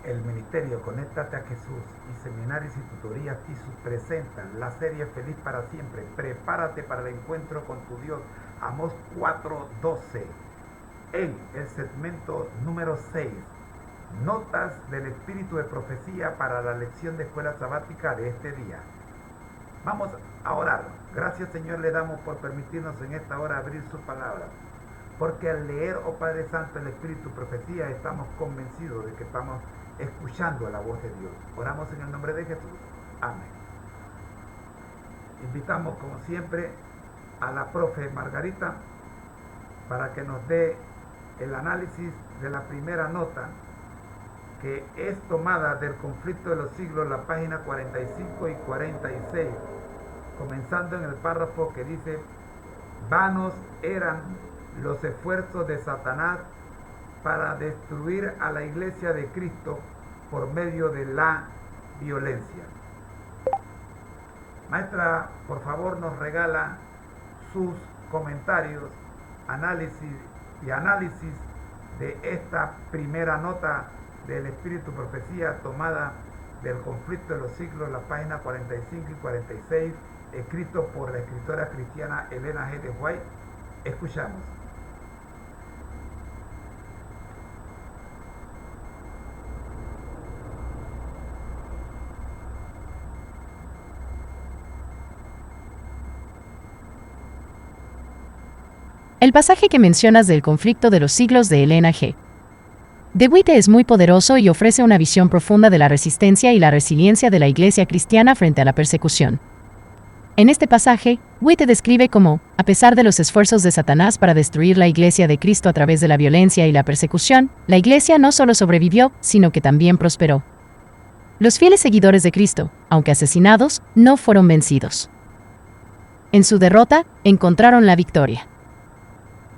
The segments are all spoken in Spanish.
El Ministerio Conéctate a Jesús y Seminarios y Tutorías TISUS presentan la serie Feliz para Siempre. Prepárate para el encuentro con tu Dios. Amós 4:12. En el segmento número 6. Notas del espíritu de profecía para la lección de escuela sabática de este día. Vamos a orar. Gracias, Señor, le damos por permitirnos en esta hora abrir su palabra. Porque al leer, oh Padre Santo, el espíritu de profecía, estamos convencidos de que estamos escuchando la voz de Dios. Oramos en el nombre de Jesús. Amén. Invitamos, como siempre, a la profe Margarita para que nos dé el análisis de la primera nota, que es tomada del Conflicto de los Siglos, la página 45 y 46, comenzando en el párrafo que dice: vanos eran los esfuerzos de Satanás para destruir a la iglesia de Cristo por medio de la violencia. Maestra, por favor, nos regala sus comentarios, análisis de esta primera nota del Espíritu Profecía, tomada del Conflicto de los Siglos, la página 45 y 46, escrito por la escritora cristiana Elena G. de White. Escuchamos. El pasaje que mencionas del Conflicto de los Siglos de Elena G. de White es muy poderoso y ofrece una visión profunda de la resistencia y la resiliencia de la Iglesia cristiana frente a la persecución. En este pasaje, White describe cómo, a pesar de los esfuerzos de Satanás para destruir la Iglesia de Cristo a través de la violencia y la persecución, la Iglesia no solo sobrevivió, sino que también prosperó. Los fieles seguidores de Cristo, aunque asesinados, no fueron vencidos. En su derrota, encontraron la victoria.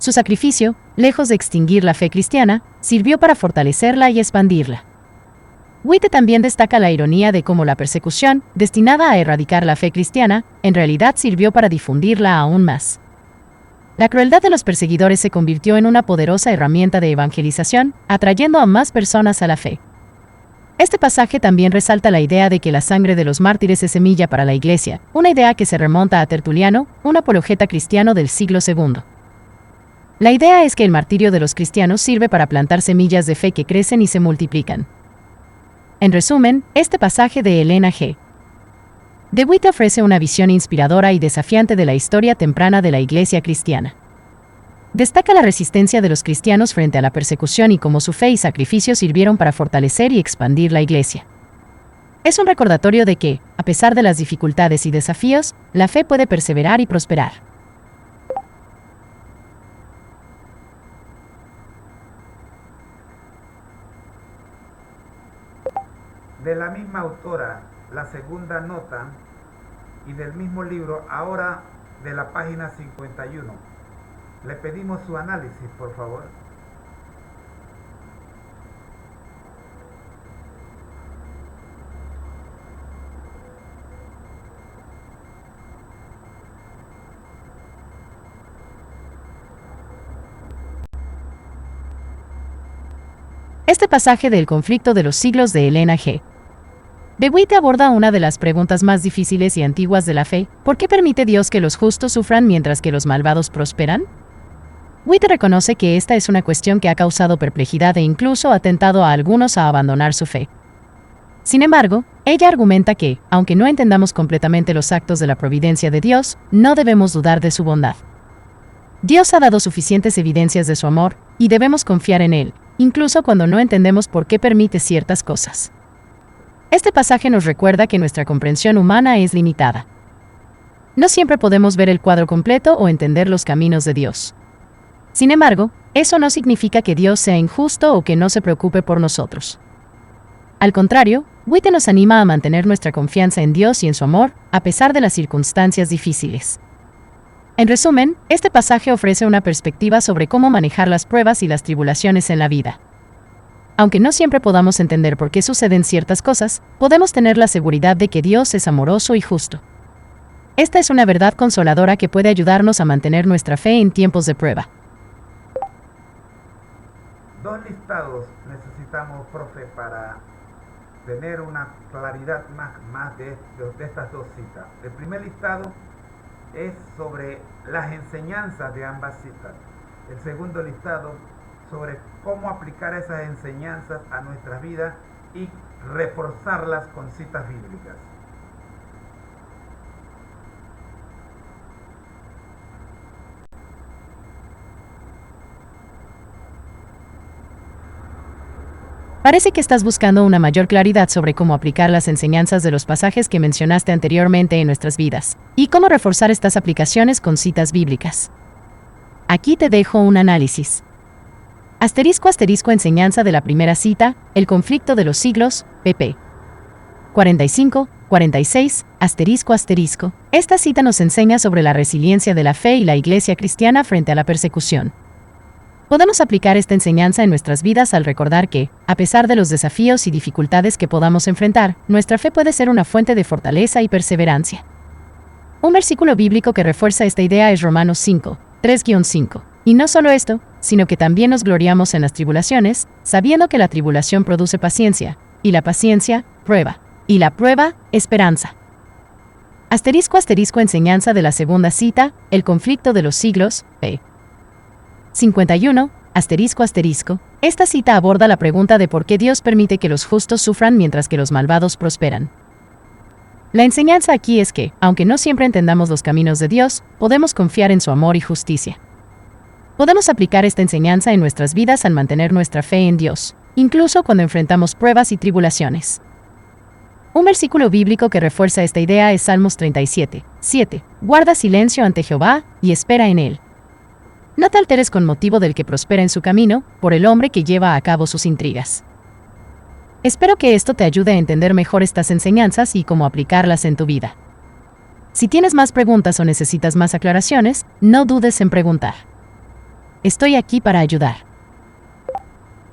Su sacrificio, lejos de extinguir la fe cristiana, sirvió para fortalecerla y expandirla. White también destaca la ironía de cómo la persecución, destinada a erradicar la fe cristiana, en realidad sirvió para difundirla aún más. La crueldad de los perseguidores se convirtió en una poderosa herramienta de evangelización, atrayendo a más personas a la fe. Este pasaje también resalta la idea de que la sangre de los mártires es semilla para la Iglesia, una idea que se remonta a Tertuliano, un apologeta cristiano del siglo II. La idea es que el martirio de los cristianos sirve para plantar semillas de fe que crecen y se multiplican. En resumen, este pasaje de Elena G. de White ofrece una visión inspiradora y desafiante de la historia temprana de la Iglesia cristiana. Destaca la resistencia de los cristianos frente a la persecución y cómo su fe y sacrificio sirvieron para fortalecer y expandir la Iglesia. Es un recordatorio de que, a pesar de las dificultades y desafíos, la fe puede perseverar y prosperar. De la misma autora, la segunda nota, y del mismo libro, ahora de la página 51. Le pedimos su análisis, por favor. Este pasaje del Conflicto de los Siglos de Elena G. de White aborda una de las preguntas más difíciles y antiguas de la fe: ¿por qué permite Dios que los justos sufran mientras que los malvados prosperan? White reconoce que esta es una cuestión que ha causado perplejidad e incluso ha tentado a algunos a abandonar su fe. Sin embargo, ella argumenta que, aunque no entendamos completamente los actos de la providencia de Dios, no debemos dudar de su bondad. Dios ha dado suficientes evidencias de su amor, y debemos confiar en Él, incluso cuando no entendemos por qué permite ciertas cosas. Este pasaje nos recuerda que nuestra comprensión humana es limitada. No siempre podemos ver el cuadro completo o entender los caminos de Dios. Sin embargo, eso no significa que Dios sea injusto o que no se preocupe por nosotros. Al contrario, White nos anima a mantener nuestra confianza en Dios y en su amor, a pesar de las circunstancias difíciles. En resumen, este pasaje ofrece una perspectiva sobre cómo manejar las pruebas y las tribulaciones en la vida. Aunque no siempre podamos entender por qué suceden ciertas cosas, podemos tener la seguridad de que Dios es amoroso y justo. Esta es una verdad consoladora que puede ayudarnos a mantener nuestra fe en tiempos de prueba. Dos listados necesitamos, profe, para tener una claridad más de estas dos citas. El primer listado es sobre las enseñanzas de ambas citas. El segundo listado sobre cómo aplicar esas enseñanzas a nuestras vidas y reforzarlas con citas bíblicas. Parece que estás buscando una mayor claridad sobre cómo aplicar las enseñanzas de los pasajes que mencionaste anteriormente en nuestras vidas, y cómo reforzar estas aplicaciones con citas bíblicas. Aquí te dejo un análisis. Asterisco enseñanza de la primera cita, el conflicto de los siglos, pp. 45, 46, asterisco. Esta cita nos enseña sobre la resiliencia de la fe y la iglesia cristiana frente a la persecución. Podemos aplicar esta enseñanza en nuestras vidas al recordar que, a pesar de los desafíos y dificultades que podamos enfrentar, nuestra fe puede ser una fuente de fortaleza y perseverancia. Un versículo bíblico que refuerza esta idea es Romanos 5, 3-5. Y no solo esto, sino que también nos gloriamos en las tribulaciones, sabiendo que la tribulación produce paciencia, y la paciencia, prueba, y la prueba, esperanza. Asterisco enseñanza de la segunda cita, el conflicto de los siglos, p. 51, asterisco. Esta cita aborda la pregunta de por qué Dios permite que los justos sufran mientras que los malvados prosperan. La enseñanza aquí es que, aunque no siempre entendamos los caminos de Dios, podemos confiar en su amor y justicia. Podemos aplicar esta enseñanza en nuestras vidas al mantener nuestra fe en Dios, incluso cuando enfrentamos pruebas y tribulaciones. Un versículo bíblico que refuerza esta idea es Salmos 37, 7. Guarda silencio ante Jehová y espera en él. No te alteres con motivo del que prospera en su camino, por el hombre que lleva a cabo sus intrigas. Espero que esto te ayude a entender mejor estas enseñanzas y cómo aplicarlas en tu vida. Si tienes más preguntas o necesitas más aclaraciones, no dudes en preguntar. Estoy aquí para ayudar.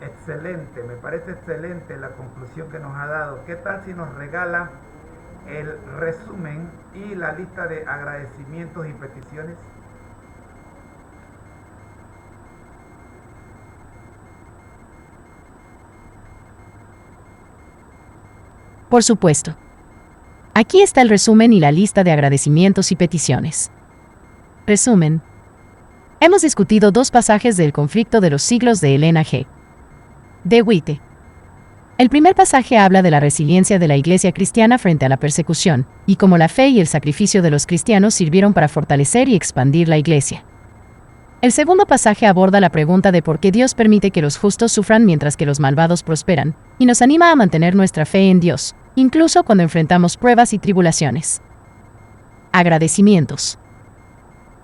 Excelente, me parece excelente la conclusión que nos ha dado. ¿Qué tal si nos regala el resumen y la lista de agradecimientos y peticiones? Por supuesto. Aquí está el resumen y la lista de agradecimientos y peticiones. Resumen. Hemos discutido dos pasajes del conflicto de los siglos de Elena G. de White. El primer pasaje habla de la resiliencia de la iglesia cristiana frente a la persecución, y cómo la fe y el sacrificio de los cristianos sirvieron para fortalecer y expandir la iglesia. El segundo pasaje aborda la pregunta de por qué Dios permite que los justos sufran mientras que los malvados prosperan, y nos anima a mantener nuestra fe en Dios, incluso cuando enfrentamos pruebas y tribulaciones. Agradecimientos.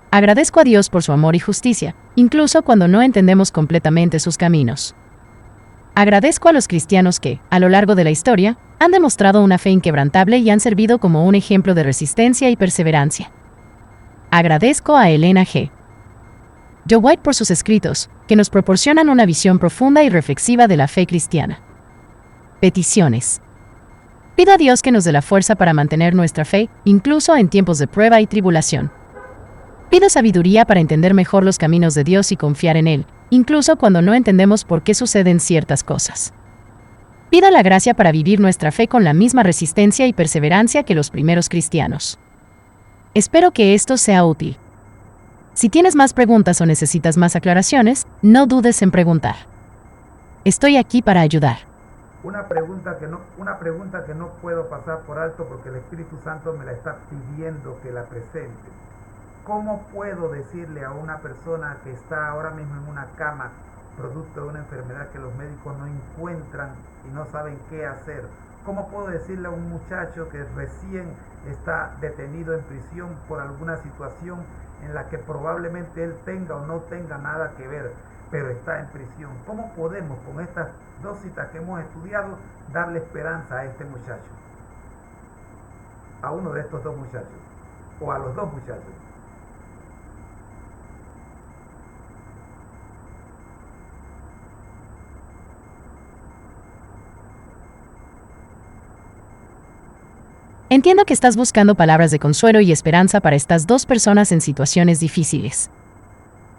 Agradezco a Dios por su amor y justicia, incluso cuando no entendemos completamente sus caminos. Agradezco a los cristianos que, a lo largo de la historia, han demostrado una fe inquebrantable y han servido como un ejemplo de resistencia y perseverancia. Agradezco a Elena G. de White por sus escritos, que nos proporcionan una visión profunda y reflexiva de la fe cristiana. Peticiones. Pido a Dios que nos dé la fuerza para mantener nuestra fe, incluso en tiempos de prueba y tribulación. Pido sabiduría para entender mejor los caminos de Dios y confiar en Él, incluso cuando no entendemos por qué suceden ciertas cosas. Pido la gracia para vivir nuestra fe con la misma resistencia y perseverancia que los primeros cristianos. Espero que esto sea útil. Si tienes más preguntas o necesitas más aclaraciones, no dudes en preguntar. Estoy aquí para ayudar. Una pregunta que no puedo pasar por alto porque el Espíritu Santo me la está pidiendo que la presente. ¿Cómo puedo decirle a una persona que está ahora mismo en una cama, producto de una enfermedad que los médicos no encuentran y no saben qué hacer? ¿Cómo puedo decirle a un muchacho que recién está detenido en prisión por alguna situación en la que probablemente él tenga o no tenga nada que ver, pero está en prisión? ¿Cómo podemos, con estas dos citas que hemos estudiado, darle esperanza a este muchacho? A uno de estos dos muchachos, o a los dos muchachos. Entiendo que estás buscando palabras de consuelo y esperanza para estas dos personas en situaciones difíciles.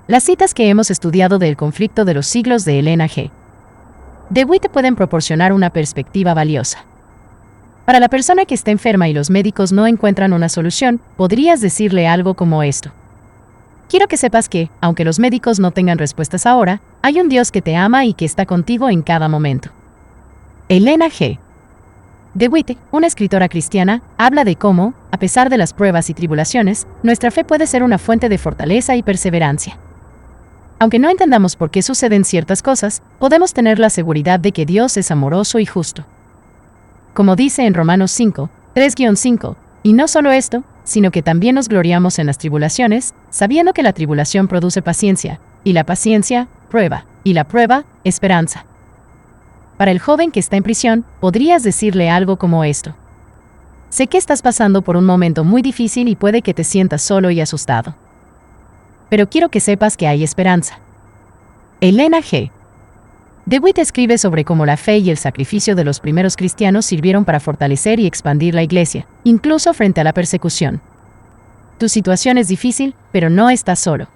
Las citas que hemos estudiado del conflicto de los siglos de Elena G. de White pueden proporcionar una perspectiva valiosa. Para la persona que está enferma y los médicos no encuentran una solución, podrías decirle algo como esto. Quiero que sepas que, aunque los médicos no tengan respuestas ahora, hay un Dios que te ama y que está contigo en cada momento. Elena G. DeWitt, una escritora cristiana, habla de cómo, a pesar de las pruebas y tribulaciones, nuestra fe puede ser una fuente de fortaleza y perseverancia. Aunque no entendamos por qué suceden ciertas cosas, podemos tener la seguridad de que Dios es amoroso y justo. Como dice en Romanos 5, 3-5, y no solo esto, sino que también nos gloriamos en las tribulaciones, sabiendo que la tribulación produce paciencia, y la paciencia, prueba, y la prueba, esperanza. Para el joven que está en prisión, podrías decirle algo como esto. Sé que estás pasando por un momento muy difícil y puede que te sientas solo y asustado. Pero quiero que sepas que hay esperanza. Elena G. DeWitt escribe sobre cómo la fe y el sacrificio de los primeros cristianos sirvieron para fortalecer y expandir la iglesia, incluso frente a la persecución. Tu situación es difícil, pero no estás solo.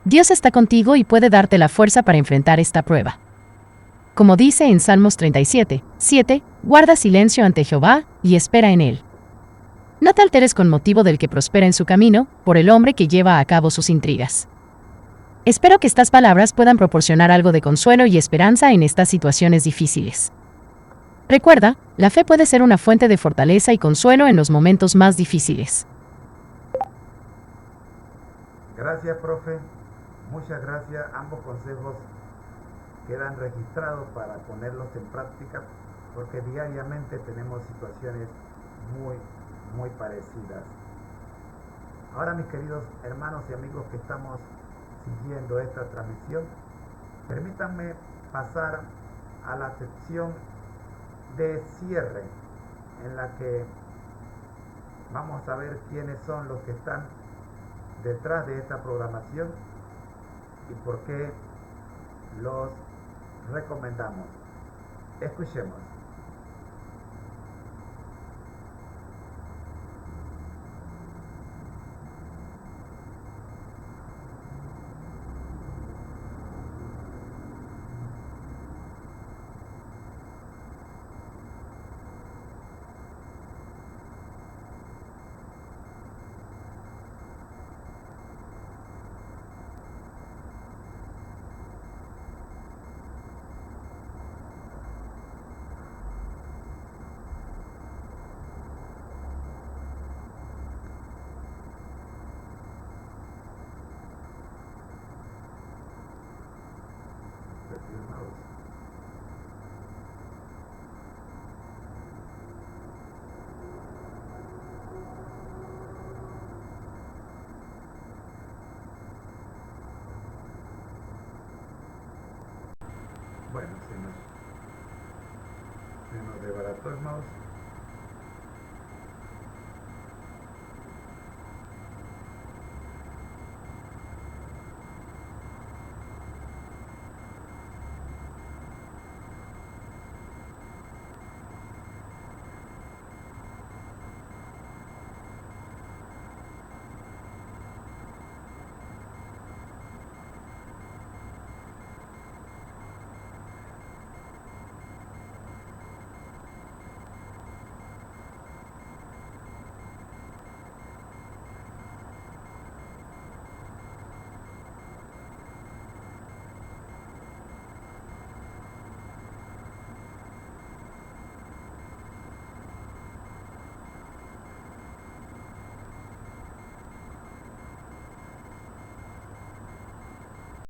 Dios está contigo y puede darte la fuerza para enfrentar esta prueba. Como dice en Salmos 37, 7, guarda silencio ante Jehová y espera en él. No te alteres con motivo del que prospera en su camino, por el hombre que lleva a cabo sus intrigas. Espero que estas palabras puedan proporcionar algo de consuelo y esperanza en estas situaciones difíciles. Recuerda, la fe puede ser una fuente de fortaleza y consuelo en los momentos más difíciles. Gracias, profe. Muchas gracias. Ambos consejos quedan registrados para ponerlos en práctica porque diariamente tenemos situaciones muy parecidas. Ahora, mis queridos hermanos y amigos que estamos siguiendo esta transmisión, permítanme pasar a la sección de cierre en la que vamos a ver quiénes son los que están detrás de esta programación y por qué los recomendamos. Escuchemos. Bueno, se nos desbarató el mouse.